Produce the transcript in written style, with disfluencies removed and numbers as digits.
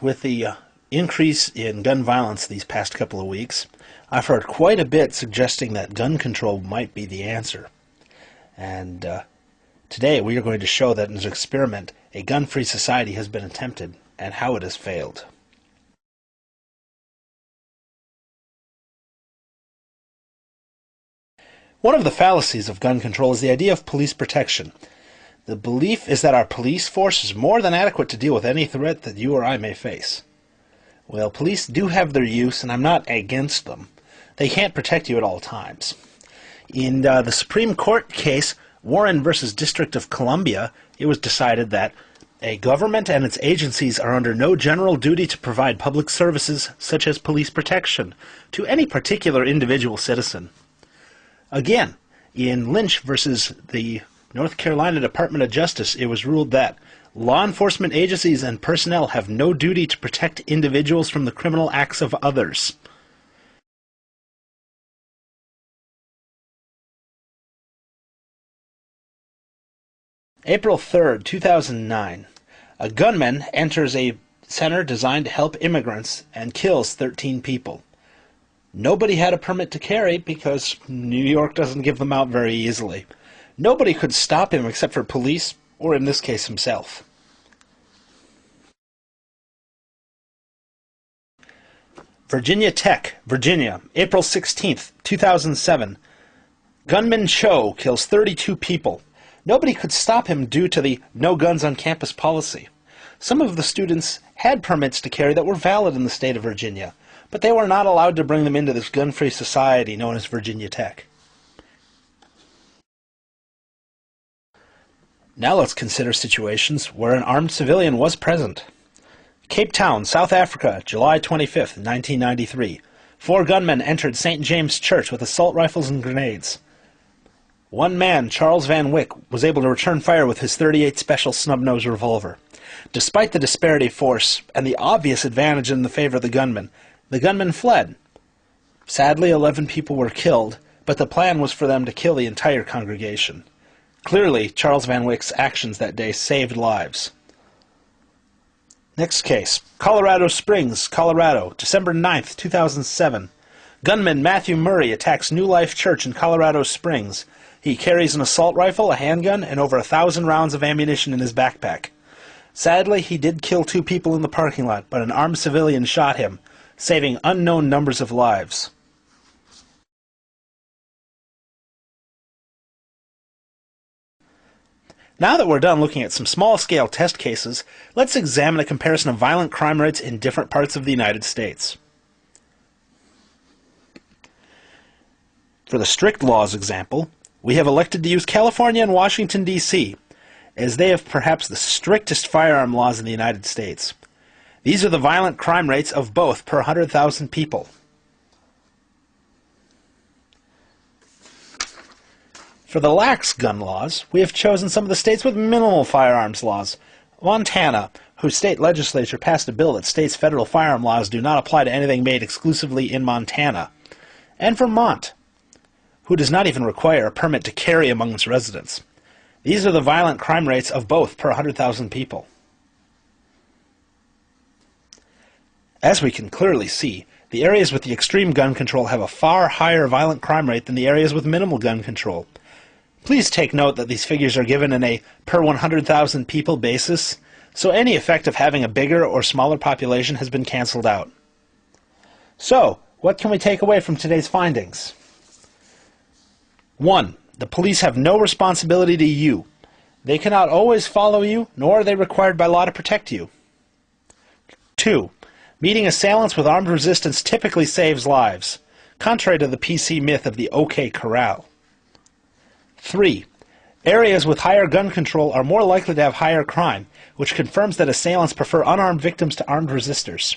with the increase in gun violence these past couple of weeks, I've heard quite a bit suggesting that gun control might be the answer. And today we are going to show that in an experiment, a gun-free society has been attempted, and how it has failed. One of the fallacies of gun control is the idea of police protection. The belief is that our police force is more than adequate to deal with any threat that you or I may face. Well, police do have their use, and I'm not against them. They can't protect you at all times. In the Supreme Court case, Warren versus District of Columbia, it was decided that a government and its agencies are under no general duty to provide public services, such as police protection, to any particular individual citizen. Again, in Lynch versus the North Carolina Department of Justice, it was ruled that law enforcement agencies and personnel have no duty to protect individuals from the criminal acts of others. April 3rd, 2009. A gunman enters a center designed to help immigrants and kills 13 people. Nobody had a permit to carry because New York doesn't give them out very easily. Nobody could stop him except for police, or in this case himself. Virginia Tech, Virginia, April 16th, 2007. Gunman Cho kills 32 people. Nobody could stop him due to the no guns on campus policy. Some of the students had permits to carry that were valid in the state of Virginia, but they were not allowed to bring them into this gun-free society known as Virginia Tech. Now let's consider situations where an armed civilian was present. Cape Town, South Africa, July 25th, 1993. 4 gunmen entered St. James Church with assault rifles and grenades. One man, Charles Van Wyck, was able to return fire with his .38 Special snub-nose revolver. Despite the disparity of force and the obvious advantage in the favor of the gunman fled. Sadly, 11 people were killed, but the plan was for them to kill the entire congregation. Clearly, Charles Van Wyck's actions that day saved lives. Next case, Colorado Springs, Colorado, December 9th, 2007. Gunman Matthew Murray attacks New Life Church in Colorado Springs. He carries an assault rifle, a handgun, and over 1,000 rounds of ammunition in his backpack. Sadly, he did kill 2 people in the parking lot, but an armed civilian shot him, saving unknown numbers of lives. Now that we're done looking at some small-scale test cases, let's examine a comparison of violent crime rates in different parts of the United States. For the strict laws example, we have elected to use California and Washington, D.C., as they have perhaps the strictest firearm laws in the United States. These are the violent crime rates of both per 100,000 people. For the lax gun laws, we have chosen some of the states with minimal firearms laws. Montana, whose state legislature passed a bill that states federal firearm laws do not apply to anything made exclusively in Montana. And Vermont, who does not even require a permit to carry among its residents. These are the violent crime rates of both per 100,000 people. As we can clearly see, the areas with the extreme gun control have a far higher violent crime rate than the areas with minimal gun control. Please take note that these figures are given in a per 100,000 people basis, so any effect of having a bigger or smaller population has been canceled out. So, what can we take away from today's findings? 1. The police have no responsibility to you. They cannot always follow you, nor are they required by law to protect you. 2. Meeting assailants with armed resistance typically saves lives, contrary to the PC myth of the OK Corral. 3. Areas with higher gun control are more likely to have higher crime, which confirms that assailants prefer unarmed victims to armed resistors.